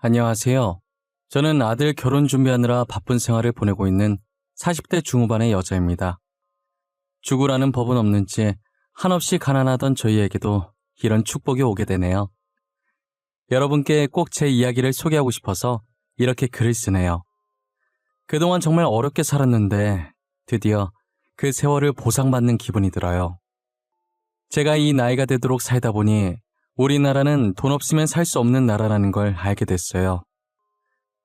안녕하세요. 저는 아들 결혼 준비하느라 바쁜 생활을 보내고 있는 40대 중후반의 여자입니다. 죽으라는 법은 없는지 한없이 가난하던 저희에게도 이런 축복이 오게 되네요. 여러분께 꼭 제 이야기를 소개하고 싶어서 이렇게 글을 쓰네요. 그동안 정말 어렵게 살았는데 드디어 그 세월을 보상받는 기분이 들어요. 제가 이 나이가 되도록 살다 보니 우리나라는 돈 없으면 살 수 없는 나라라는 걸 알게 됐어요.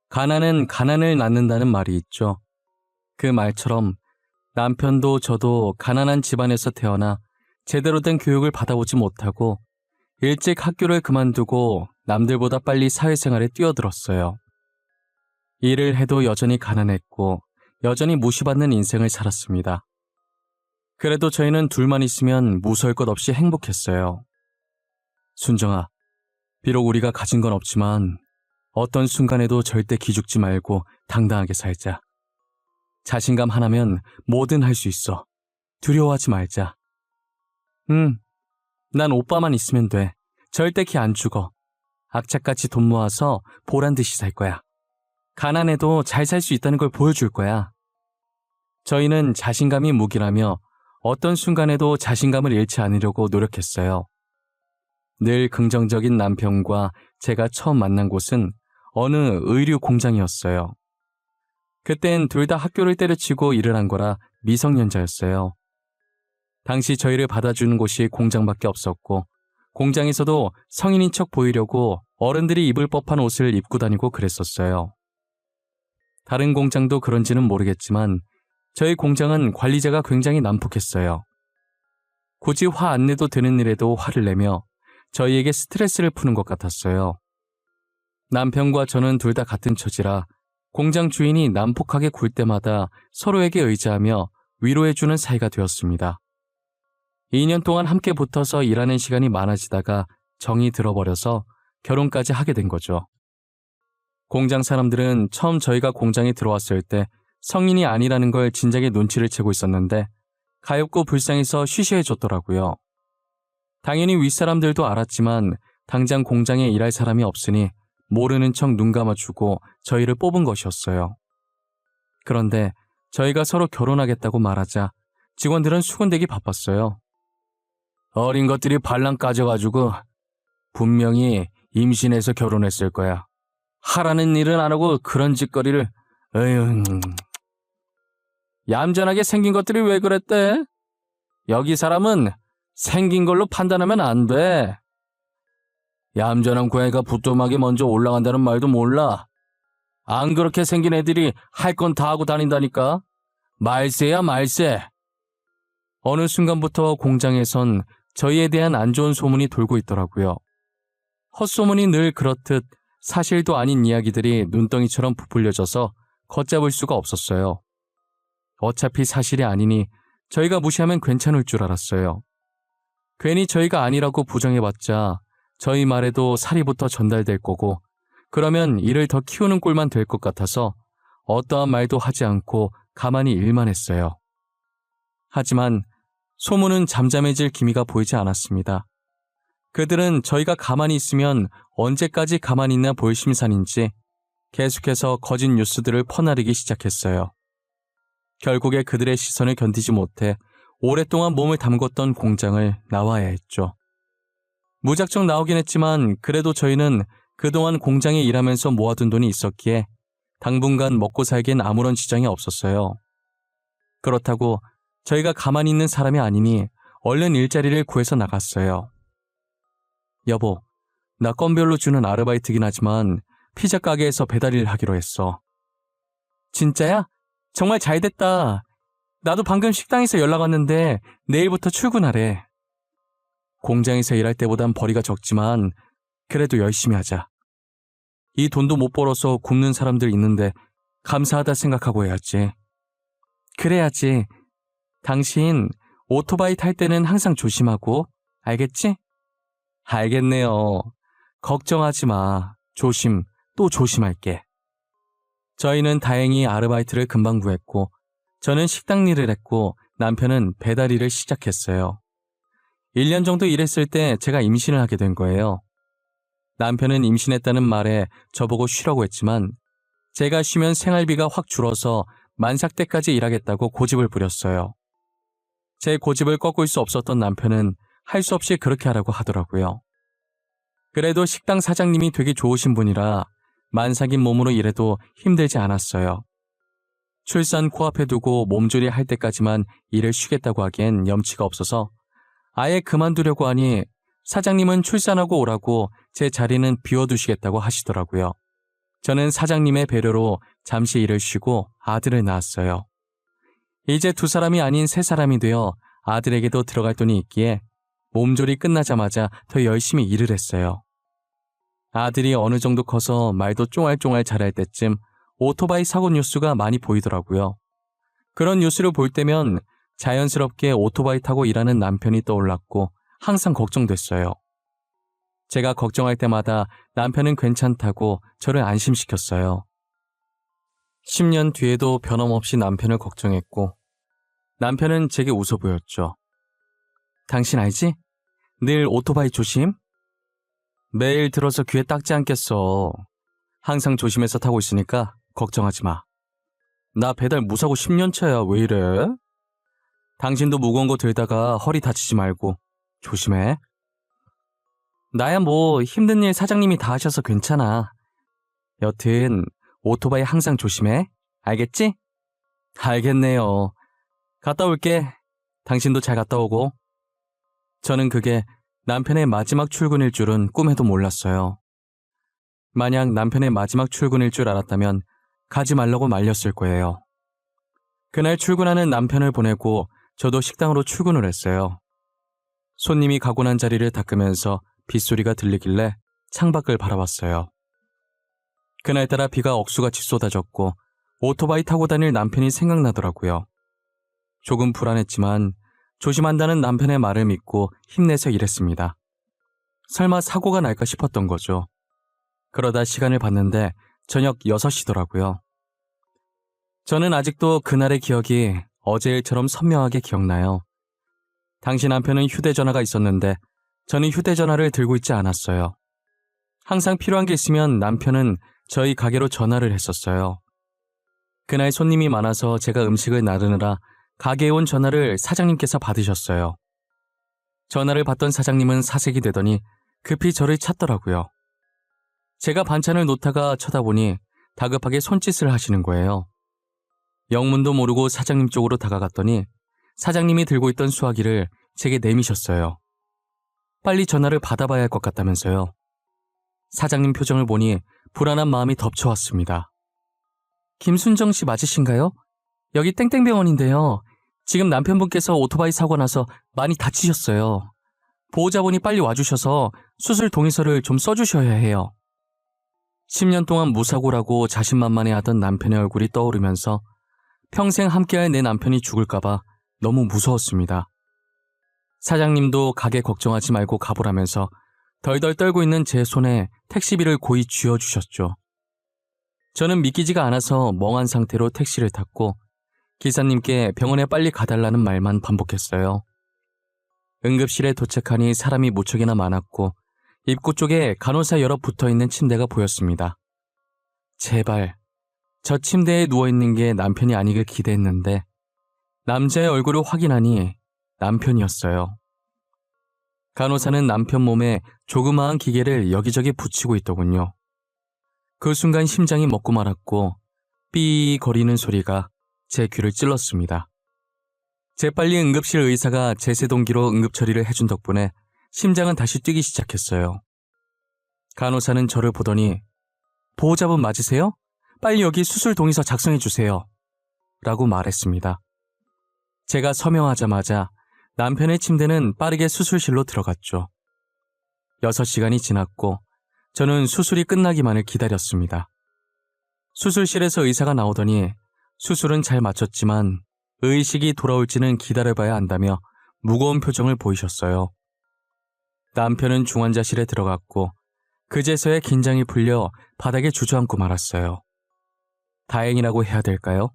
가난은 가난을 낳는다는 말이 있죠. 그 말처럼 남편도 저도 가난한 집안에서 태어나 제대로 된 교육을 받아보지 못하고 일찍 학교를 그만두고 남들보다 빨리 사회생활에 뛰어들었어요. 일을 해도 여전히 가난했고 여전히 무시받는 인생을 살았습니다. 그래도 저희는 둘만 있으면 무서울 것 없이 행복했어요. 순정아, 비록 우리가 가진 건 없지만 어떤 순간에도 절대 기죽지 말고 당당하게 살자. 자신감 하나면 뭐든 할 수 있어. 두려워하지 말자. 난 오빠만 있으면 돼. 절대 키 안 죽어. 악착같이 돈 모아서 보란 듯이 살 거야. 가난해도 잘 살 수 있다는 걸 보여줄 거야. 저희는 자신감이 무기라며 어떤 순간에도 자신감을 잃지 않으려고 노력했어요. 늘 긍정적인 남편과 제가 처음 만난 곳은 어느 의류 공장이었어요. 그땐 둘 다 학교를 때려치고 일을 한 거라 미성년자였어요. 당시 저희를 받아주는 곳이 공장밖에 없었고 공장에서도 성인인 척 보이려고 어른들이 입을 법한 옷을 입고 다니고 그랬었어요. 다른 공장도 그런지는 모르겠지만 저희 공장은 관리자가 굉장히 난폭했어요. 굳이 화 안 내도 되는 일에도 화를 내며 저희에게 스트레스를 푸는 것 같았어요. 남편과 저는 둘 다 같은 처지라 공장 주인이 난폭하게 굴 때마다 서로에게 의지하며 위로해주는 사이가 되었습니다. 2년 동안 함께 붙어서 일하는 시간이 많아지다가 정이 들어버려서 결혼까지 하게 된 거죠. 공장 사람들은 처음 저희가 공장에 들어왔을 때 성인이 아니라는 걸 진작에 눈치를 채고 있었는데 가엾고 불쌍해서 쉬쉬해줬더라고요. 당연히 윗사람들도 알았지만 당장 공장에 일할 사람이 없으니 모르는 척 눈 감아주고 저희를 뽑은 것이었어요. 그런데 저희가 서로 결혼하겠다고 말하자 직원들은 수군대기 바빴어요. 어린 것들이 발랑 까져가지고 분명히 임신해서 결혼했을 거야. 하라는 일은 안 하고 그런 짓거리를. 에휴. 얌전하게 생긴 것들이 왜 그랬대? 여기 사람은 생긴 걸로 판단하면 안 돼. 얌전한 고양이가 부뚜막에 먼저 올라간다는 말도 몰라. 안 그렇게 생긴 애들이 할 건 다 하고 다닌다니까. 말세야 말세. 어느 순간부터 공장에선 저희에 대한 안 좋은 소문이 돌고 있더라고요. 헛소문이 늘 그렇듯 사실도 아닌 이야기들이 눈덩이처럼 부풀려져서 걷잡을 수가 없었어요. 어차피 사실이 아니니 저희가 무시하면 괜찮을 줄 알았어요. 괜히 저희가 아니라고 부정해봤자 저희 말에도 사리부터 전달될 거고 그러면 이를 더 키우는 꼴만 될 것 같아서 어떠한 말도 하지 않고 가만히 일만 했어요. 하지만 소문은 잠잠해질 기미가 보이지 않았습니다. 그들은 저희가 가만히 있으면 언제까지 가만히 있나 볼 심산인지 계속해서 거짓 뉴스들을 퍼나르기 시작했어요. 결국에 그들의 시선을 견디지 못해 오랫동안 몸을 담궜던 공장을 나와야 했죠. 무작정 나오긴 했지만 그래도 저희는 그동안 공장에 일하면서 모아둔 돈이 있었기에 당분간 먹고 살기엔 아무런 지장이 없었어요. 그렇다고 저희가 가만히 있는 사람이 아니니 얼른 일자리를 구해서 나갔어요. 여보, 나 건별로 주는 아르바이트긴 하지만 피자 가게에서 배달일 하기로 했어. 진짜야? 정말 잘됐다. 나도 방금 식당에서 연락 왔는데 내일부터 출근하래. 공장에서 일할 때보단 벌이가 적지만 그래도 열심히 하자. 이 돈도 못 벌어서 굶는 사람들 있는데 감사하다 생각하고 해야지. 그래야지. 당신 오토바이 탈 때는 항상 조심하고, 알겠지? 알겠네요. 걱정하지 마. 조심, 또 조심할게. 저희는 다행히 아르바이트를 금방 구했고 저는 식당 일을 했고 남편은 배달 일을 시작했어요. 1년 정도 일했을 때 제가 임신을 하게 된 거예요. 남편은 임신했다는 말에 저보고 쉬라고 했지만 제가 쉬면 생활비가 확 줄어서 만삭 때까지 일하겠다고 고집을 부렸어요. 제 고집을 꺾을 수 없었던 남편은 할 수 없이 그렇게 하라고 하더라고요. 그래도 식당 사장님이 되게 좋으신 분이라 만삭인 몸으로 일해도 힘들지 않았어요. 출산 코앞에 두고 몸조리 할 때까지만 일을 쉬겠다고 하기엔 염치가 없어서 아예 그만두려고 하니 사장님은 출산하고 오라고 제 자리는 비워두시겠다고 하시더라고요. 저는 사장님의 배려로 잠시 일을 쉬고 아들을 낳았어요. 이제 2사람이 아닌 3사람이 되어 아들에게도 들어갈 돈이 있기에 몸조리 끝나자마자 더 열심히 일을 했어요. 아들이 어느 정도 커서 말도 쫑알쫑알 잘할 때쯤 오토바이 사고 뉴스가 많이 보이더라고요. 그런 뉴스를 볼 때면 자연스럽게 오토바이 타고 일하는 남편이 떠올랐고 항상 걱정됐어요. 제가 걱정할 때마다 남편은 괜찮다고 저를 안심시켰어요. 10년 뒤에도 변함없이 남편을 걱정했고 남편은 제게 웃어 보였죠. 당신 알지? 늘 오토바이 조심? 매일 들어서 귀에 딱지 않겠어. 항상 조심해서 타고 있으니까 걱정하지 마. 나 배달 무사고 10년 차야. 왜 이래? 당신도 무거운 거 들다가 허리 다치지 말고 조심해. 나야 뭐 힘든 일 사장님이 다 하셔서 괜찮아. 여튼 오토바이 항상 조심해. 알겠지? 알겠네요. 갔다 올게. 당신도 잘 갔다 오고. 저는 그게 남편의 마지막 출근일 줄은 꿈에도 몰랐어요. 만약 남편의 마지막 출근일 줄 알았다면 가지 말라고 말렸을 거예요. 그날 출근하는 남편을 보내고 저도 식당으로 출근을 했어요. 손님이 가고 난 자리를 닦으면서 빗소리가 들리길래 창밖을 바라봤어요. 그날따라 비가 억수같이 쏟아졌고 오토바이 타고 다닐 남편이 생각나더라고요. 조금 불안했지만 조심한다는 남편의 말을 믿고 힘내서 일했습니다. 설마 사고가 날까 싶었던 거죠. 그러다 시간을 봤는데 저녁 6시더라고요. 저는 아직도 그날의 기억이 어제 일처럼 선명하게 기억나요. 당시 남편은 휴대전화가 있었는데 저는 휴대전화를 들고 있지 않았어요. 항상 필요한 게 있으면 남편은 저희 가게로 전화를 했었어요. 그날 손님이 많아서 제가 음식을 나르느라 가게에 온 전화를 사장님께서 받으셨어요. 전화를 받던 사장님은 사색이 되더니 급히 저를 찾더라고요. 제가 반찬을 놓다가 쳐다보니 다급하게 손짓을 하시는 거예요. 영문도 모르고 사장님 쪽으로 다가갔더니 사장님이 들고 있던 수화기를 제게 내미셨어요. 빨리 전화를 받아봐야 할 것 같다면서요. 사장님 표정을 보니 불안한 마음이 덮쳐왔습니다. 김순정 씨 맞으신가요? 여기 땡땡병원인데요. 지금 남편분께서 오토바이 사고 나서 많이 다치셨어요. 보호자분이 빨리 와주셔서 수술 동의서를 좀 써주셔야 해요. 10년 동안 무사고라고 자신만만해하던 남편의 얼굴이 떠오르면서 평생 함께할 내 남편이 죽을까봐 너무 무서웠습니다. 사장님도 가게 걱정하지 말고 가보라면서 덜덜 떨고 있는 제 손에 택시비를 고이 쥐어주셨죠. 저는 믿기지가 않아서 멍한 상태로 택시를 탔고 기사님께 병원에 빨리 가달라는 말만 반복했어요. 응급실에 도착하니 사람이 무척이나 많았고 입구 쪽에 간호사 여러 붙어있는 침대가 보였습니다. 제발 저 침대에 누워있는 게 남편이 아니길 기대했는데 남자의 얼굴을 확인하니 남편이었어요. 간호사는 남편 몸에 조그마한 기계를 여기저기 붙이고 있더군요. 그 순간 심장이 멎고 말았고 삐 거리는 소리가 제 귀를 찔렀습니다. 재빨리 응급실 의사가 제세동기로 응급처리를 해준 덕분에 심장은 다시 뛰기 시작했어요. 간호사는 저를 보더니 보호자분 맞으세요? 빨리 여기 수술 동의서 작성해 주세요. 라고 말했습니다. 제가 서명하자마자 남편의 침대는 빠르게 수술실로 들어갔죠. 6시간이 지났고 저는 수술이 끝나기만을 기다렸습니다. 수술실에서 의사가 나오더니 수술은 잘 마쳤지만 의식이 돌아올지는 기다려봐야 한다며 무거운 표정을 보이셨어요. 남편은 중환자실에 들어갔고 그제서야 긴장이 풀려 바닥에 주저앉고 말았어요. 다행이라고 해야 될까요?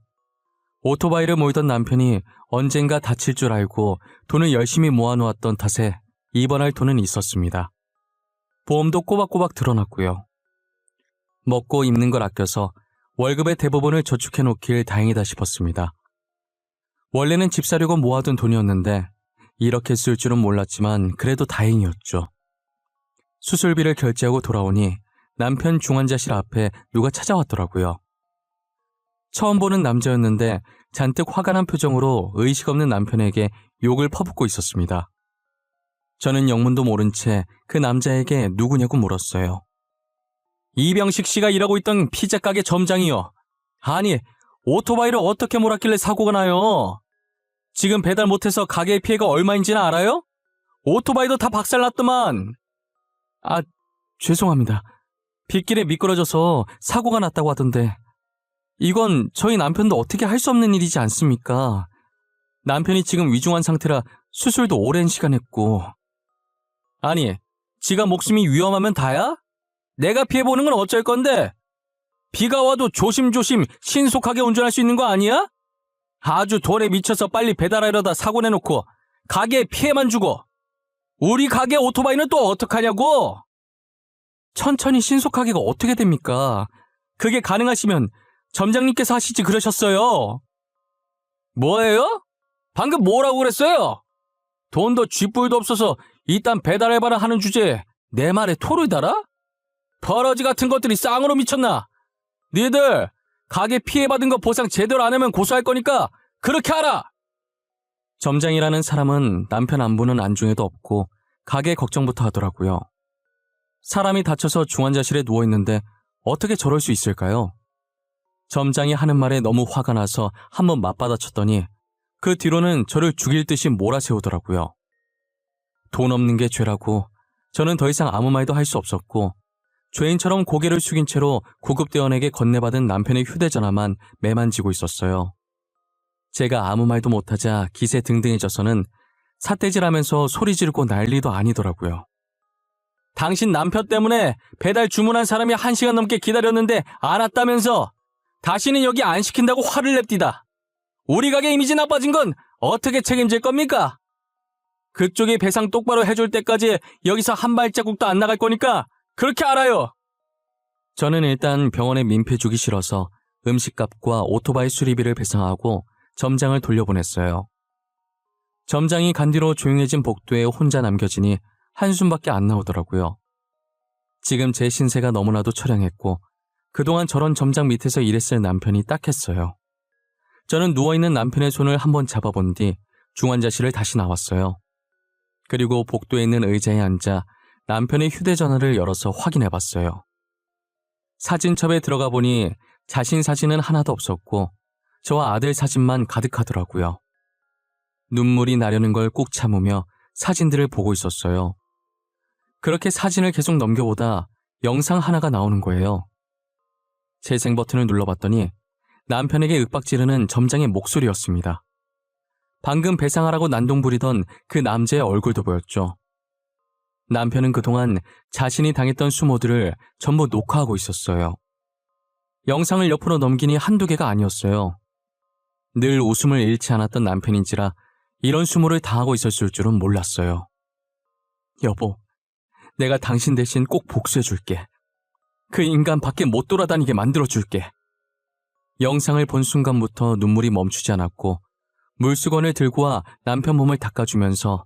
오토바이를 몰던 남편이 언젠가 다칠 줄 알고 돈을 열심히 모아놓았던 탓에 입원할 돈은 있었습니다. 보험도 꼬박꼬박 들어놨고요. 먹고 입는 걸 아껴서 월급의 대부분을 저축해 놓길 다행이다 싶었습니다. 원래는 집 사려고 모아둔 돈이었는데 이렇게 쓸 줄은 몰랐지만 그래도 다행이었죠. 수술비를 결제하고 돌아오니 남편 중환자실 앞에 누가 찾아왔더라고요. 처음 보는 남자였는데 잔뜩 화가 난 표정으로 의식 없는 남편에게 욕을 퍼붓고 있었습니다. 저는 영문도 모른 채 그 남자에게 누구냐고 물었어요. 이병식 씨가 일하고 있던 피자 가게 점장이요. 아니, 오토바이를 어떻게 몰았길래 사고가 나요? 지금 배달 못해서 가게의 피해가 얼마인지는 알아요? 오토바이도 다 박살났더만. 아, 죄송합니다. 빗길에 미끄러져서 사고가 났다고 하던데. 이건 저희 남편도 어떻게 할 수 없는 일이지 않습니까? 남편이 지금 위중한 상태라 수술도 오랜 시간 했고. 아니, 지가 목숨이 위험하면 다야? 내가 피해보는 건 어쩔 건데? 비가 와도 조심조심 신속하게 운전할 수 있는 거 아니야? 아주 돈에 미쳐서 빨리 배달하려다 사고 내놓고 가게에 피해만 주고. 우리 가게 오토바이는 또 어떡하냐고? 천천히 신속하게가 어떻게 됩니까? 그게 가능하시면 점장님께서 하시지 그러셨어요. 뭐예요? 방금 뭐라고 그랬어요? 돈도 쥐뿔도 없어서 이딴 배달 알바를 하는 주제에 내 말에 토를 달아? 버러지 같은 것들이 쌍으로 미쳤나? 니들 가게 피해받은 거 보상 제대로 안 하면 고소할 거니까 그렇게 하라! 점장이라는 사람은 남편 안부는 안중에도 없고 가게 걱정부터 하더라고요. 사람이 다쳐서 중환자실에 누워있는데 어떻게 저럴 수 있을까요? 점장이 하는 말에 너무 화가 나서 한번 맞받아쳤더니 그 뒤로는 저를 죽일 듯이 몰아세우더라고요. 돈 없는 게 죄라고 저는 더 이상 아무 말도 할 수 없었고 죄인처럼 고개를 숙인 채로 구급대원에게 건네받은 남편의 휴대전화만 매만지고 있었어요. 제가 아무 말도 못하자 기세등등해져서는 삿대질하면서 소리 지르고 난리도 아니더라고요. 당신 남편 때문에 배달 주문한 사람이 1시간 넘게 기다렸는데 안 왔다면서 다시는 여기 안 시킨다고 화를 냅디다. 우리 가게 이미지 나빠진 건 어떻게 책임질 겁니까? 그쪽이 배상 똑바로 해줄 때까지 여기서 한 발자국도 안 나갈 거니까 그렇게 알아요. 저는 일단 병원에 민폐 주기 싫어서 음식값과 오토바이 수리비를 배상하고 점장을 돌려보냈어요. 점장이 간 뒤로 조용해진 복도에 혼자 남겨지니 한숨밖에 안 나오더라고요. 지금 제 신세가 너무나도 처량했고 그동안 저런 점장 밑에서 일했을 남편이 딱했어요. 저는 누워있는 남편의 손을 한번 잡아본 뒤 중환자실을 다시 나왔어요. 그리고 복도에 있는 의자에 앉아 남편의 휴대전화를 열어서 확인해봤어요. 사진첩에 들어가 보니 자신 사진은 하나도 없었고 저와 아들 사진만 가득하더라고요. 눈물이 나려는 걸 꾹 참으며 사진들을 보고 있었어요. 그렇게 사진을 계속 넘겨보다 영상 하나가 나오는 거예요. 재생 버튼을 눌러봤더니 남편에게 윽박지르는 점장의 목소리였습니다. 방금 배상하라고 난동 부리던 그 남자의 얼굴도 보였죠. 남편은 그동안 자신이 당했던 수모들을 전부 녹화하고 있었어요. 영상을 옆으로 넘기니 한두 개가 아니었어요. 늘 웃음을 잃지 않았던 남편인지라 이런 수모를 당하고 있었을 줄은 몰랐어요. 여보, 내가 당신 대신 꼭 복수해줄게. 그 인간 밖에 못 돌아다니게 만들어줄게. 영상을 본 순간부터 눈물이 멈추지 않았고 물수건을 들고 와 남편 몸을 닦아주면서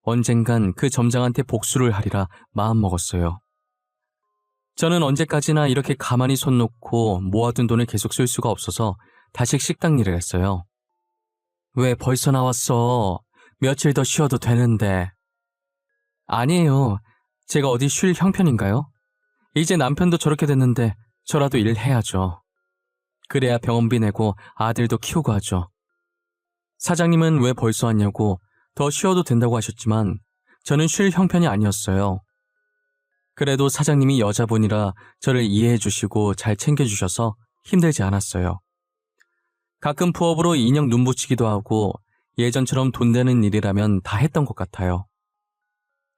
언젠간 그 점장한테 복수를 하리라 마음먹었어요. 저는 언제까지나 이렇게 가만히 손 놓고 모아둔 돈을 계속 쓸 수가 없어서 다시 식당 일을 했어요. 왜 벌써 나왔어? 며칠 더 쉬어도 되는데. 아니에요. 제가 어디 쉴 형편인가요? 이제 남편도 저렇게 됐는데 저라도 일해야죠. 그래야 병원비 내고 아들도 키우고 하죠. 사장님은 왜 벌써 왔냐고 더 쉬어도 된다고 하셨지만 저는 쉴 형편이 아니었어요. 그래도 사장님이 여자분이라 저를 이해해 주시고 잘 챙겨주셔서 힘들지 않았어요. 가끔 부업으로 인형 눈 붙이기도 하고 예전처럼 돈 되는 일이라면 다 했던 것 같아요.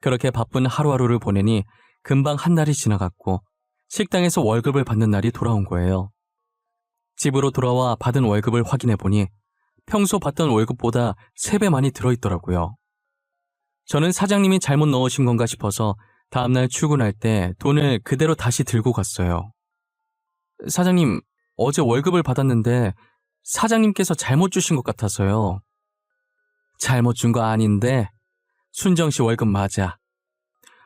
그렇게 바쁜 하루하루를 보내니 금방 한 달이 지나갔고 식당에서 월급을 받는 날이 돌아온 거예요. 집으로 돌아와 받은 월급을 확인해 보니 평소 받던 월급보다 3배 많이 들어있더라고요. 저는 사장님이 잘못 넣으신 건가 싶어서 다음날 출근할 때 돈을 그대로 다시 들고 갔어요. 사장님, 어제 월급을 받았는데 사장님께서 잘못 주신 것 같아서요. 잘못 준 거 아닌데 순정 씨 월급 맞아.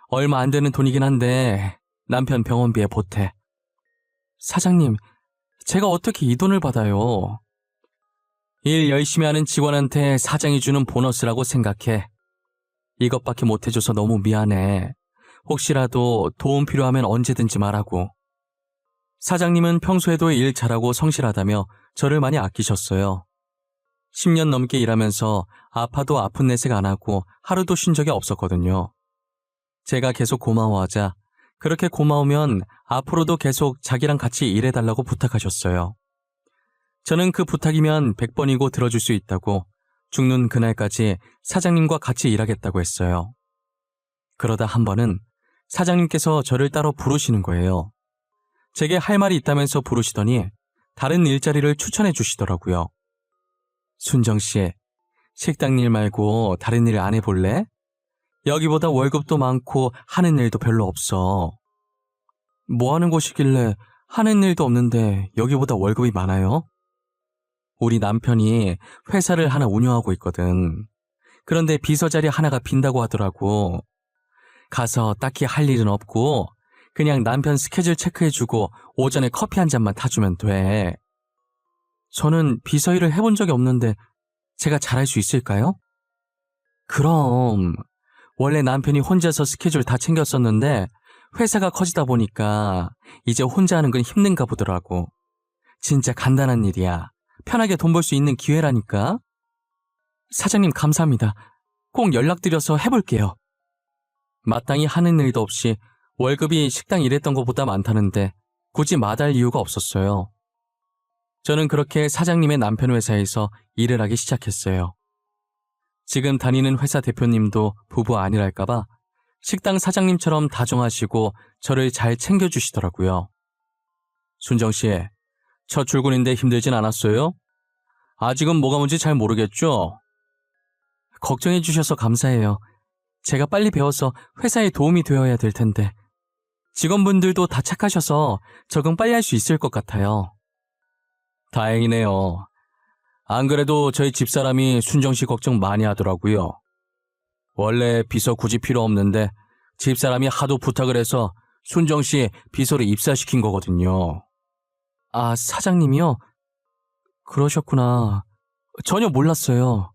얼마 안 되는 돈이긴 한데 남편 병원비에 보태. 사장님, 제가 어떻게 이 돈을 받아요? 일 열심히 하는 직원한테 사장이 주는 보너스라고 생각해. 이것밖에 못 해줘서 너무 미안해. 혹시라도 도움 필요하면 언제든지 말하고. 사장님은 평소에도 일 잘하고 성실하다며 저를 많이 아끼셨어요. 10년 넘게 일하면서 아파도 아픈 내색 안 하고 하루도 쉰 적이 없었거든요. 제가 계속 고마워하자 그렇게 고마우면 앞으로도 계속 자기랑 같이 일해달라고 부탁하셨어요. 저는 그 부탁이면 100번이고 들어줄 수 있다고 죽는 그날까지 사장님과 같이 일하겠다고 했어요. 그러다 한 번은 사장님께서 저를 따로 부르시는 거예요. 제게 할 말이 있다면서 부르시더니 다른 일자리를 추천해 주시더라고요. 순정 씨, 식당 일 말고 다른 일 안 해볼래? 여기보다 월급도 많고 하는 일도 별로 없어. 뭐 하는 곳이길래 하는 일도 없는데 여기보다 월급이 많아요? 우리 남편이 회사를 하나 운영하고 있거든. 그런데 비서 자리 하나가 빈다고 하더라고. 가서 딱히 할 일은 없고 그냥 남편 스케줄 체크해주고 오전에 커피 한 잔만 타주면 돼. 저는 비서 일을 해본 적이 없는데 제가 잘할 수 있을까요? 그럼 원래 남편이 혼자서 스케줄 다 챙겼었는데 회사가 커지다 보니까 이제 혼자 하는 건 힘든가 보더라고. 진짜 간단한 일이야. 편하게 돈 벌 수 있는 기회라니까. 사장님 감사합니다. 꼭 연락드려서 해볼게요. 마땅히 하는 일도 없이 월급이 식당 일했던 것보다 많다는데 굳이 마다할 이유가 없었어요. 저는 그렇게 사장님의 남편 회사에서 일을 하기 시작했어요. 지금 다니는 회사 대표님도 부부 아니랄까봐 식당 사장님처럼 다정하시고 저를 잘 챙겨주시더라고요. 순정씨, 첫 출근인데 힘들진 않았어요? 아직은 뭐가 뭔지 잘 모르겠죠? 걱정해 주셔서 감사해요. 제가 빨리 배워서 회사에 도움이 되어야 될 텐데. 직원분들도 다 착하셔서 적응 빨리 할 수 있을 것 같아요. 다행이네요. 안 그래도 저희 집사람이 순정씨 걱정 많이 하더라고요. 원래 비서 굳이 필요 없는데 집사람이 하도 부탁을 해서 순정씨 비서를 입사시킨 거거든요. 아, 사장님이요? 그러셨구나. 전혀 몰랐어요.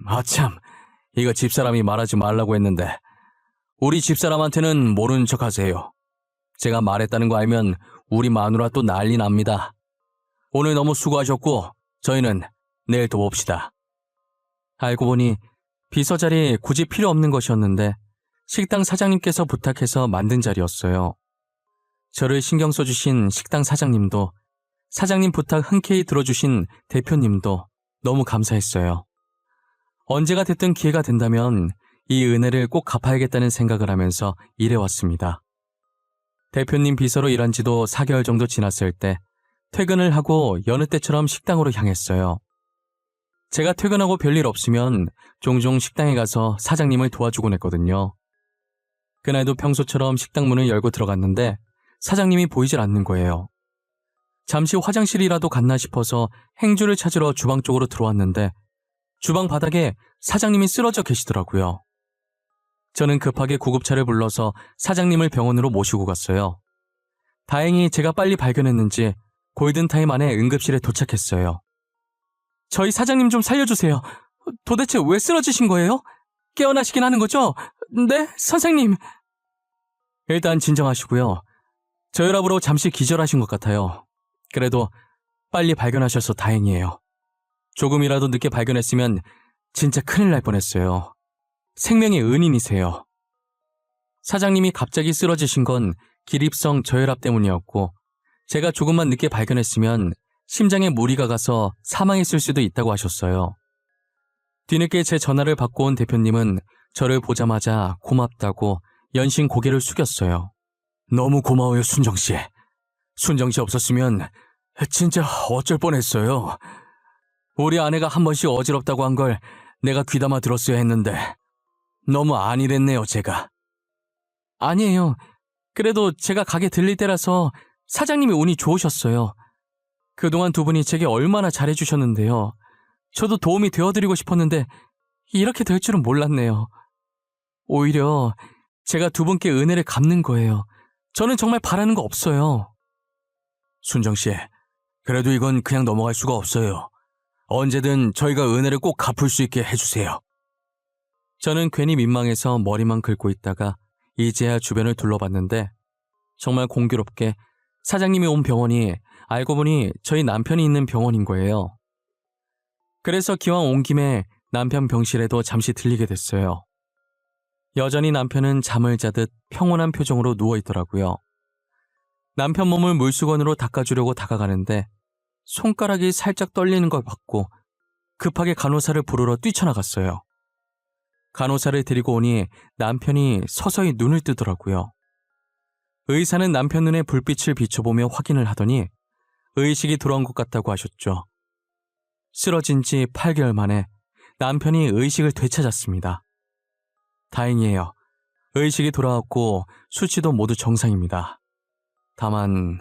아참, 이거 집사람이 말하지 말라고 했는데 우리 집사람한테는 모르는 척 하세요. 제가 말했다는 거 알면 우리 마누라 또 난리 납니다. 오늘 너무 수고하셨고 저희는 내일 또 봅시다. 알고 보니 비서 자리 굳이 필요 없는 것이었는데 식당 사장님께서 부탁해서 만든 자리였어요. 저를 신경 써주신 식당 사장님도 사장님 부탁 흔쾌히 들어주신 대표님도 너무 감사했어요. 언제가 됐든 기회가 된다면 이 은혜를 꼭 갚아야겠다는 생각을 하면서 일해왔습니다. 대표님 비서로 일한 지도 4개월 정도 지났을 때 퇴근을 하고 여느 때처럼 식당으로 향했어요. 제가 퇴근하고 별일 없으면 종종 식당에 가서 사장님을 도와주곤 했거든요. 그날도 평소처럼 식당 문을 열고 들어갔는데 사장님이 보이질 않는 거예요. 잠시 화장실이라도 갔나 싶어서 행주를 찾으러 주방 쪽으로 들어왔는데 주방 바닥에 사장님이 쓰러져 계시더라고요. 저는 급하게 구급차를 불러서 사장님을 병원으로 모시고 갔어요. 다행히 제가 빨리 발견했는지 골든타임 안에 응급실에 도착했어요. 저희 사장님 좀 살려주세요. 도대체 왜 쓰러지신 거예요? 깨어나시긴 하는 거죠? 네, 선생님. 일단 진정하시고요. 저혈압으로 잠시 기절하신 것 같아요. 그래도 빨리 발견하셔서 다행이에요. 조금이라도 늦게 발견했으면 진짜 큰일 날 뻔했어요. 생명의 은인이세요. 사장님이 갑자기 쓰러지신 건 기립성 저혈압 때문이었고 제가 조금만 늦게 발견했으면 심장에 무리가 가서 사망했을 수도 있다고 하셨어요. 뒤늦게 제 전화를 받고 온 대표님은 저를 보자마자 고맙다고 연신 고개를 숙였어요. 너무 고마워요, 순정씨. 순정씨 없었으면 진짜 어쩔 뻔했어요. 우리 아내가 한 번씩 어지럽다고 한 걸 내가 귀담아 들었어야 했는데 너무 안일했네요, 제가. 아니에요. 그래도 제가 가게 들릴 때라서 사장님이 운이 좋으셨어요. 그동안 두 분이 제게 얼마나 잘해주셨는데요. 저도 도움이 되어드리고 싶었는데 이렇게 될 줄은 몰랐네요. 오히려 제가 두 분께 은혜를 갚는 거예요. 저는 정말 바라는 거 없어요. 순정씨, 그래도 이건 그냥 넘어갈 수가 없어요. 언제든 저희가 은혜를 꼭 갚을 수 있게 해주세요. 저는 괜히 민망해서 머리만 긁고 있다가 이제야 주변을 둘러봤는데 정말 공교롭게 사장님이 온 병원이 알고 보니 저희 남편이 있는 병원인 거예요. 그래서 기왕 온 김에 남편 병실에도 잠시 들리게 됐어요. 여전히 남편은 잠을 자듯 평온한 표정으로 누워있더라고요. 남편 몸을 물수건으로 닦아주려고 다가가는데 손가락이 살짝 떨리는 걸 봤고 급하게 간호사를 부르러 뛰쳐나갔어요. 간호사를 데리고 오니 남편이 서서히 눈을 뜨더라고요. 의사는 남편 눈에 불빛을 비춰보며 확인을 하더니 의식이 돌아온 것 같다고 하셨죠. 쓰러진 지 8개월 만에 남편이 의식을 되찾았습니다. 다행이에요. 의식이 돌아왔고 수치도 모두 정상입니다. 다만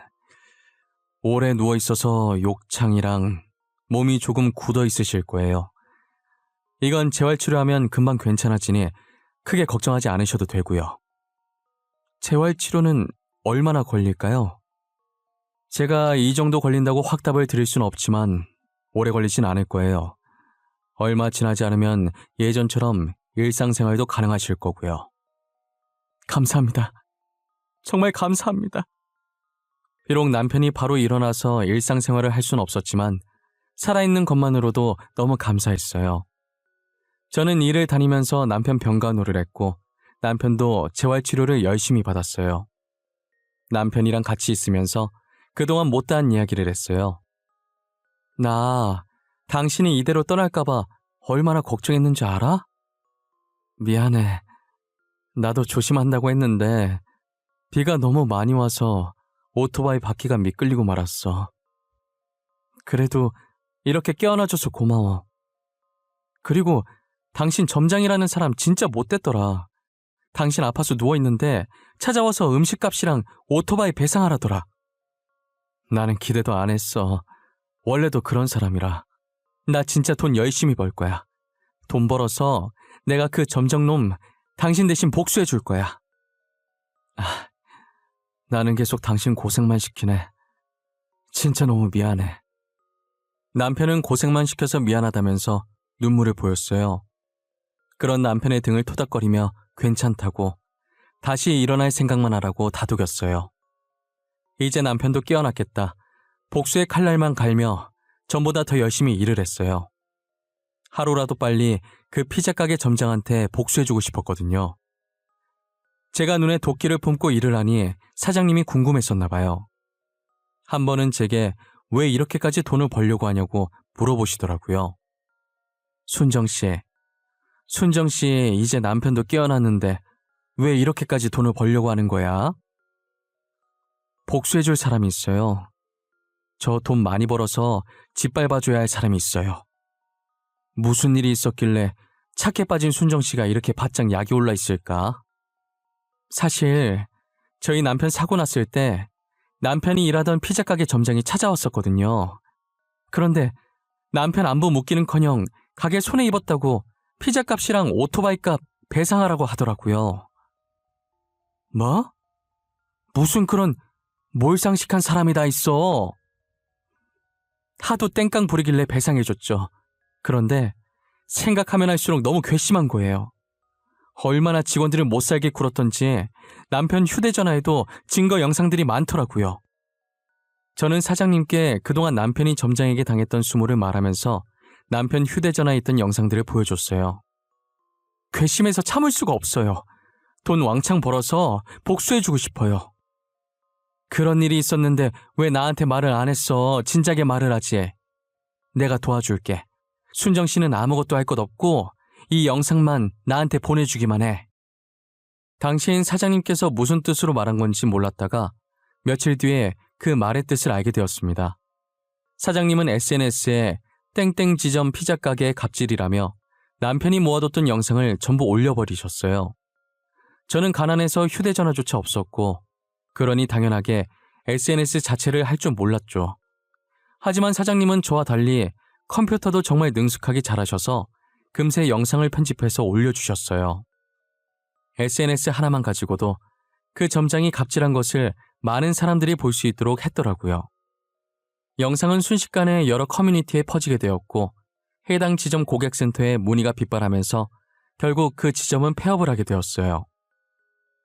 오래 누워있어서 욕창이랑 몸이 조금 굳어 있으실 거예요. 이건 재활치료하면 금방 괜찮아지니 크게 걱정하지 않으셔도 되고요. 재활치료는 얼마나 걸릴까요? 제가 이 정도 걸린다고 확답을 드릴 수는 없지만 오래 걸리진 않을 거예요. 얼마 지나지 않으면 예전처럼 일상생활도 가능하실 거고요. 감사합니다. 정말 감사합니다. 비록 남편이 바로 일어나서 일상생활을 할 수는 없었지만 살아있는 것만으로도 너무 감사했어요. 저는 일을 다니면서 남편 병간호를 했고 남편도 재활치료를 열심히 받았어요. 남편이랑 같이 있으면서 그동안 못다한 이야기를 했어요. 나 당신이 이대로 떠날까봐 얼마나 걱정했는지 알아? 미안해. 나도 조심한다고 했는데 비가 너무 많이 와서 오토바이 바퀴가 미끌리고 말았어. 그래도 이렇게 깨어나줘서 고마워. 그리고 당신 점장이라는 사람 진짜 못됐더라. 당신 아파서 누워있는데 찾아와서 음식값이랑 오토바이 배상하라더라. 나는 기대도 안 했어. 원래도 그런 사람이라. 나 진짜 돈 열심히 벌 거야. 돈 벌어서 내가 그 점장놈 당신 대신 복수해 줄 거야. 나는 계속 당신 고생만 시키네. 진짜 너무 미안해. 남편은 고생만 시켜서 미안하다면서 눈물을 보였어요. 그런 남편의 등을 토닥거리며 괜찮다고 다시 일어날 생각만 하라고 다독였어요. 이제 남편도 깨어났겠다. 복수의 칼날만 갈며 전보다 더 열심히 일을 했어요. 하루라도 빨리 그 피자 가게 점장한테 복수해주고 싶었거든요. 제가 눈에 도끼를 품고 일을 하니 사장님이 궁금했었나 봐요. 한 번은 제게 왜 이렇게까지 돈을 벌려고 하냐고 물어보시더라고요. 순정씨 이제 남편도 깨어났는데 왜 이렇게까지 돈을 벌려고 하는 거야? 복수해줄 사람이 있어요. 저 돈 많이 벌어서 짓밟아줘야 할 사람이 있어요. 무슨 일이 있었길래 착해 빠진 순정씨가 이렇게 바짝 약이 올라 있을까? 사실 저희 남편 사고 났을 때 남편이 일하던 피자 가게 점장이 찾아왔었거든요. 그런데 남편 안부 묻기는커녕 가게 손해 입었다고 피자 값이랑 오토바이 값 배상하라고 하더라고요. 뭐? 무슨 그런 몰상식한 사람이 다 있어. 하도 땡깡 부리길래 배상해줬죠. 그런데 생각하면 할수록 너무 괘씸한 거예요. 얼마나 직원들을 못살게 굴었던지 남편 휴대전화에도 증거 영상들이 많더라고요. 저는 사장님께 그동안 남편이 점장에게 당했던 수모를 말하면서 남편 휴대전화에 있던 영상들을 보여줬어요. 괘씸해서 참을 수가 없어요. 돈 왕창 벌어서 복수해주고 싶어요. 그런 일이 있었는데 왜 나한테 말을 안 했어? 진작에 말을 하지. 내가 도와줄게. 순정 씨는 아무것도 할 것 없고 이 영상만 나한테 보내주기만 해. 당시엔 사장님께서 무슨 뜻으로 말한 건지 몰랐다가 며칠 뒤에 그 말의 뜻을 알게 되었습니다. 사장님은 SNS에 땡땡 지점 피자 가게의 갑질이라며 남편이 모아뒀던 영상을 전부 올려버리셨어요. 저는 가난해서 휴대전화조차 없었고, 그러니 당연하게 SNS 자체를 할 줄 몰랐죠. 하지만 사장님은 저와 달리 컴퓨터도 정말 능숙하게 잘하셔서 금세 영상을 편집해서 올려주셨어요. SNS 하나만 가지고도 그 점장이 갑질한 것을 많은 사람들이 볼 수 있도록 했더라고요. 영상은 순식간에 여러 커뮤니티에 퍼지게 되었고 해당 지점 고객센터에 문의가 빗발하면서 결국 그 지점은 폐업을 하게 되었어요.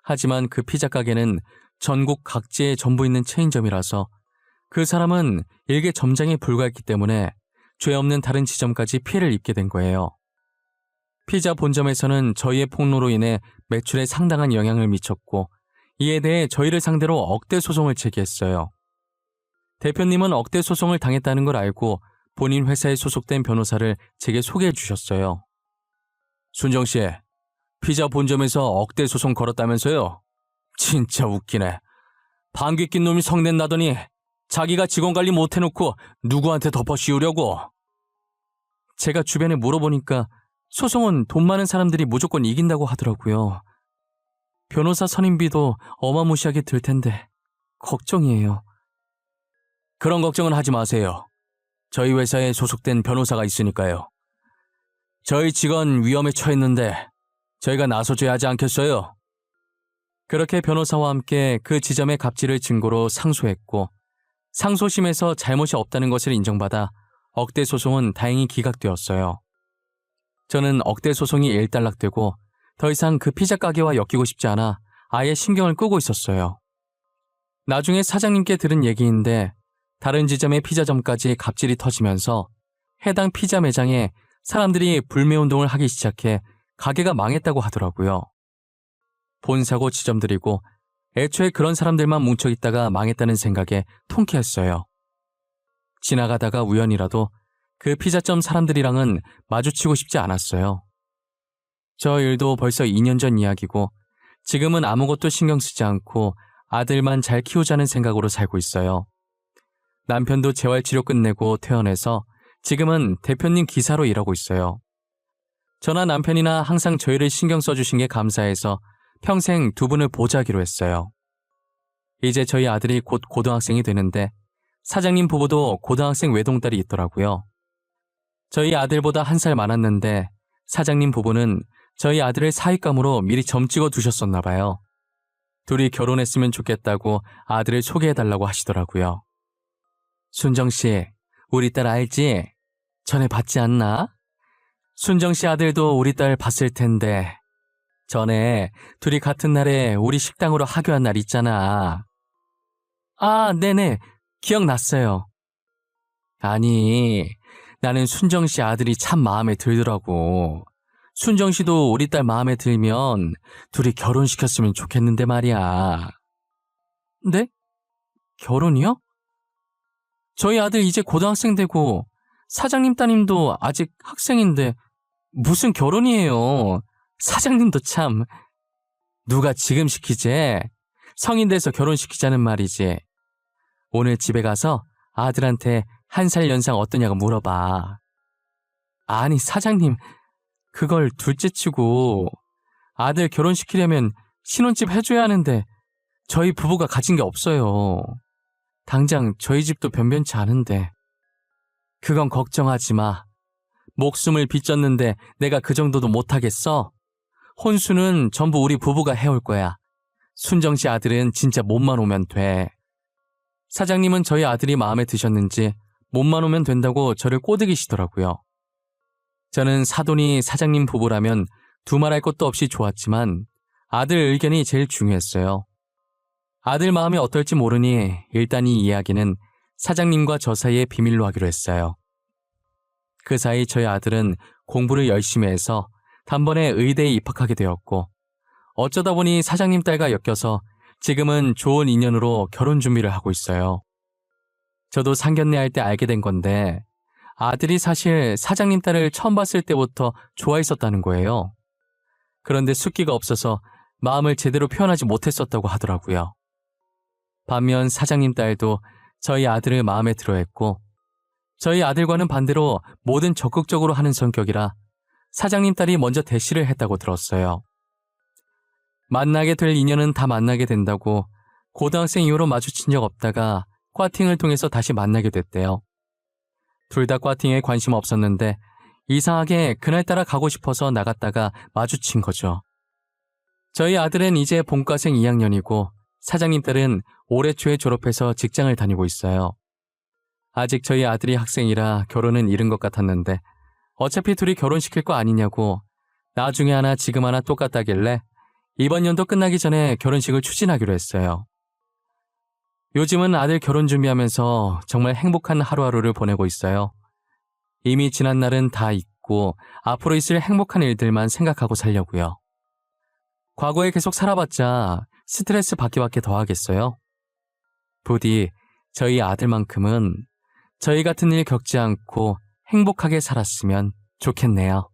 하지만 그 피자 가게는 전국 각지에 전부 있는 체인점이라서 그 사람은 일개 점장에 불과했기 때문에 죄 없는 다른 지점까지 피해를 입게 된 거예요. 피자 본점에서는 저희의 폭로로 인해 매출에 상당한 영향을 미쳤고 이에 대해 저희를 상대로 억대 소송을 제기했어요. 대표님은 억대 소송을 당했다는 걸 알고 본인 회사에 소속된 변호사를 제게 소개해 주셨어요. 순정 씨, 피자 본점에서 억대 소송 걸었다면서요? 진짜 웃기네. 방귀 낀 놈이 성낸 나더니 자기가 직원 관리 못 해놓고 누구한테 덮어씌우려고. 제가 주변에 물어보니까 소송은 돈 많은 사람들이 무조건 이긴다고 하더라고요. 변호사 선임비도 어마무시하게 들 텐데 걱정이에요. 그런 걱정은 하지 마세요. 저희 회사에 소속된 변호사가 있으니까요. 저희 직원 위험에 처했는데 저희가 나서줘야 하지 않겠어요? 그렇게 변호사와 함께 그 지점의 갑질을 증거로 상소했고 상소심에서 잘못이 없다는 것을 인정받아 억대 소송은 다행히 기각되었어요. 저는 억대 소송이 일단락되고 더 이상 그 피자 가게와 엮이고 싶지 않아 아예 신경을 끄고 있었어요. 나중에 사장님께 들은 얘기인데 다른 지점의 피자점까지 갑질이 터지면서 해당 피자 매장에 사람들이 불매운동을 하기 시작해 가게가 망했다고 하더라고요. 본사고 지점들이고 애초에 그런 사람들만 뭉쳐있다가 망했다는 생각에 통쾌했어요. 지나가다가 우연이라도 그 피자점 사람들이랑은 마주치고 싶지 않았어요. 저 일도 벌써 2년 전 이야기고 지금은 아무것도 신경 쓰지 않고 아들만 잘 키우자는 생각으로 살고 있어요. 남편도 재활치료 끝내고 퇴원해서 지금은 대표님 기사로 일하고 있어요. 저나 남편이나 항상 저희를 신경 써주신 게 감사해서 평생 두 분을 보좌하기로 했어요. 이제 저희 아들이 곧 고등학생이 되는데 사장님 부부도 고등학생 외동딸이 있더라고요. 저희 아들보다 1살 많았는데 사장님 부부는 저희 아들을 사윗감으로 미리 점 찍어 두셨었나 봐요. 둘이 결혼했으면 좋겠다고 아들을 소개해달라고 하시더라고요. 순정씨, 우리 딸 알지? 전에 봤지 않나? 순정씨 아들도 우리 딸 봤을 텐데 전에 둘이 같은 날에 우리 식당으로 하교한 날 있잖아. 아, 네네. 기억났어요. 아니, 나는 순정씨 아들이 참 마음에 들더라고. 순정씨도 우리 딸 마음에 들면 둘이 결혼시켰으면 좋겠는데 말이야. 네? 결혼이요? 저희 아들 이제 고등학생 되고 사장님 따님도 아직 학생인데 무슨 결혼이에요. 사장님도 참. 누가 지금 시키지? 성인 돼서 결혼시키자는 말이지. 오늘 집에 가서 아들한테 1살 연상 어떠냐고 물어봐. 아니 사장님, 그걸 둘째치고 아들 결혼시키려면 신혼집 해줘야 하는데 저희 부부가 가진 게 없어요. 당장 저희 집도 변변치 않은데. 그건 걱정하지 마. 목숨을 빚졌는데 내가 그 정도도 못하겠어? 혼수는 전부 우리 부부가 해올 거야. 순정씨 아들은 진짜 몸만 오면 돼. 사장님은 저희 아들이 마음에 드셨는지 몸만 오면 된다고 저를 꼬드기시더라고요. 저는 사돈이 사장님 부부라면 두말할 것도 없이 좋았지만 아들 의견이 제일 중요했어요. 아들 마음이 어떨지 모르니 일단 이 이야기는 사장님과 저 사이에 비밀로 하기로 했어요. 그 사이 저희 아들은 공부를 열심히 해서 단번에 의대에 입학하게 되었고 어쩌다 보니 사장님 딸과 엮여서 지금은 좋은 인연으로 결혼 준비를 하고 있어요. 저도 상견례 할 때 알게 된 건데 아들이 사실 사장님 딸을 처음 봤을 때부터 좋아했었다는 거예요. 그런데 숫기가 없어서 마음을 제대로 표현하지 못했었다고 하더라고요. 반면 사장님 딸도 저희 아들을 마음에 들어했고 저희 아들과는 반대로 뭐든 적극적으로 하는 성격이라 사장님 딸이 먼저 대시를 했다고 들었어요. 만나게 될 인연은 다 만나게 된다고 고등학생 이후로 마주친 적 없다가 꽈팅을 통해서 다시 만나게 됐대요. 둘 다 꽈팅에 관심 없었는데 이상하게 그날따라 가고 싶어서 나갔다가 마주친 거죠. 저희 아들은 이제 본과생 2학년이고 사장님 딸은 올해 초에 졸업해서 직장을 다니고 있어요. 아직 저희 아들이 학생이라 결혼은 이른 것 같았는데 어차피 둘이 결혼시킬 거 아니냐고 나중에 하나 지금 하나 똑같다길래 이번 연도 끝나기 전에 결혼식을 추진하기로 했어요. 요즘은 아들 결혼 준비하면서 정말 행복한 하루하루를 보내고 있어요. 이미 지난 날은 다 잊고 앞으로 있을 행복한 일들만 생각하고 살려고요. 과거에 계속 살아봤자 스트레스 받기밖에 더 하겠어요. 부디 저희 아들만큼은 저희 같은 일 겪지 않고 행복하게 살았으면 좋겠네요.